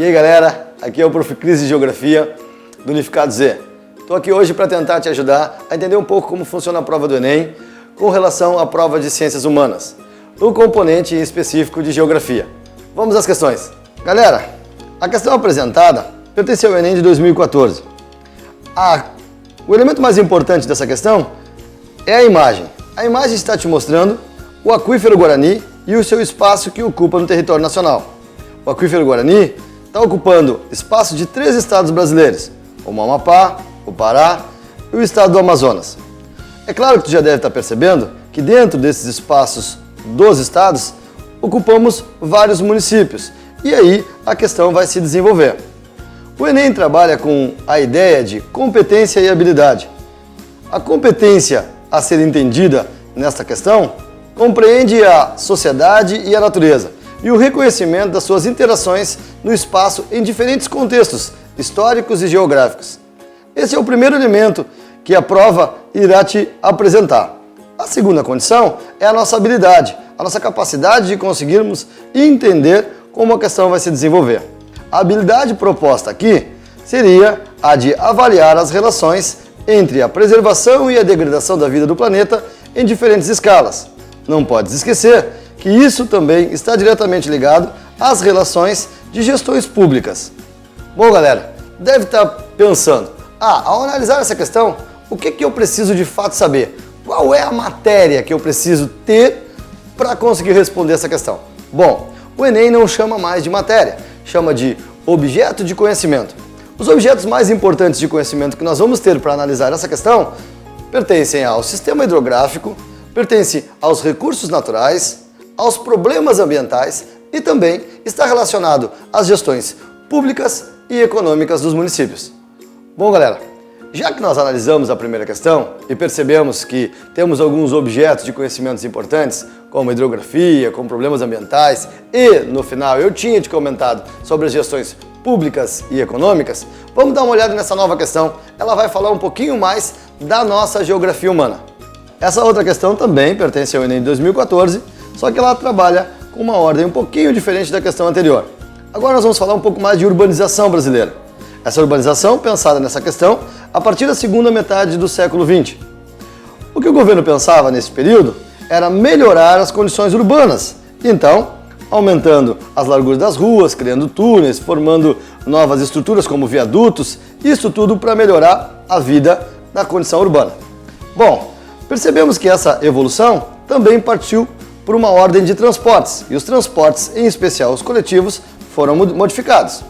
E aí galera, aqui é o Prof. Cris de Geografia do Unificado Z. Estou aqui hoje para tentar te ajudar a entender um pouco como funciona a prova do Enem com relação à prova de Ciências Humanas, no componente específico de Geografia. Vamos às questões. Galera, a questão apresentada pertence ao Enem de 2014. O elemento mais importante dessa questão é a imagem. A imagem está te mostrando o aquífero Guarani e o seu espaço que ocupa no território nacional. O aquífero Guarani está ocupando espaço de 3 estados brasileiros, o Amapá, o Pará e o estado do Amazonas. É claro que tu já deve estar percebendo que dentro desses espaços dos estados, ocupamos vários municípios e aí a questão vai se desenvolver. O Enem trabalha com a ideia de competência e habilidade. A competência a ser entendida nesta questão compreende a sociedade e a natureza e o reconhecimento das suas interações no espaço em diferentes contextos históricos e geográficos. Esse é o primeiro elemento que a prova irá te apresentar. A segunda condição é a nossa habilidade, a nossa capacidade de conseguirmos entender como a questão vai se desenvolver. A habilidade proposta aqui seria a de avaliar as relações entre a preservação e a degradação da vida do planeta em diferentes escalas. Não podes esquecer que isso também está diretamente ligado às relações de gestões públicas. Bom, galera, deve estar pensando, ao analisar essa questão, o que eu preciso de fato saber? Qual é a matéria que eu preciso ter para conseguir responder essa questão? Bom, o Enem não chama mais de matéria, chama de objeto de conhecimento. Os objetos mais importantes de conhecimento que nós vamos ter para analisar essa questão pertencem ao sistema hidrográfico, pertencem aos recursos naturais, aos problemas ambientais e também está relacionado às gestões públicas e econômicas dos municípios. Bom, galera, já que nós analisamos a primeira questão e percebemos que temos alguns objetos de conhecimentos importantes, como hidrografia, como problemas ambientais, e no final eu tinha te comentado sobre as gestões públicas e econômicas, vamos dar uma olhada nessa nova questão. Ela vai falar um pouquinho mais da nossa geografia humana. Essa outra questão também pertence ao Enem de 2014, só que ela trabalha com uma ordem um pouquinho diferente da questão anterior. Agora nós vamos falar um pouco mais de urbanização brasileira. Essa urbanização pensada nessa questão a partir da segunda metade do século XX. O que o governo pensava nesse período era melhorar as condições urbanas, então aumentando as larguras das ruas, criando túneis, formando novas estruturas como viadutos, isso tudo para melhorar a vida na condição urbana. Bom, percebemos que essa evolução também partiu por uma ordem de transportes, e os transportes, em especial os coletivos, foram modificados.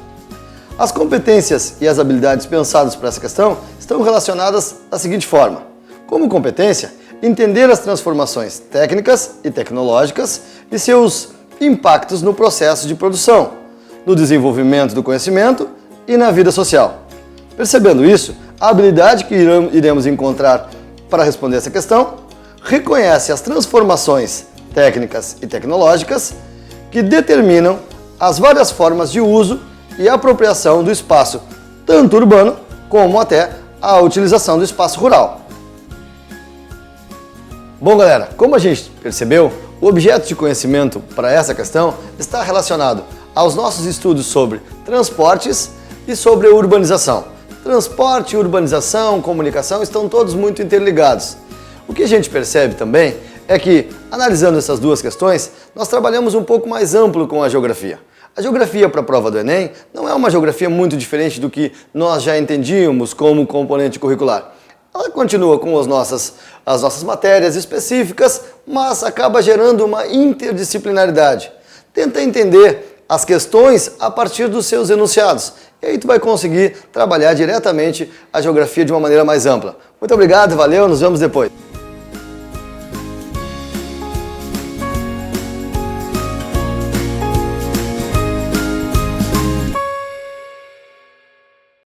As competências e as habilidades pensadas para essa questão estão relacionadas da seguinte forma. Como competência, entender as transformações técnicas e tecnológicas e seus impactos no processo de produção, no desenvolvimento do conhecimento e na vida social. Percebendo isso, a habilidade que iremos encontrar para responder essa questão reconhece as transformações técnicas e tecnológicas que determinam as várias formas de uso e apropriação do espaço, tanto urbano como até a utilização do espaço rural. Bom, galera, como a gente percebeu, o objeto de conhecimento para essa questão está relacionado aos nossos estudos sobre transportes e sobre a urbanização. Transporte, urbanização, comunicação estão todos muito interligados. O que a gente percebe também é que, analisando essas duas questões, nós trabalhamos um pouco mais amplo com a geografia. A geografia para a prova do Enem não é uma geografia muito diferente do que nós já entendíamos como componente curricular. Ela continua com as nossas matérias específicas, mas acaba gerando uma interdisciplinaridade. Tenta entender as questões a partir dos seus enunciados. E aí tu vai conseguir trabalhar diretamente a geografia de uma maneira mais ampla. Muito obrigado, valeu, nos vemos depois.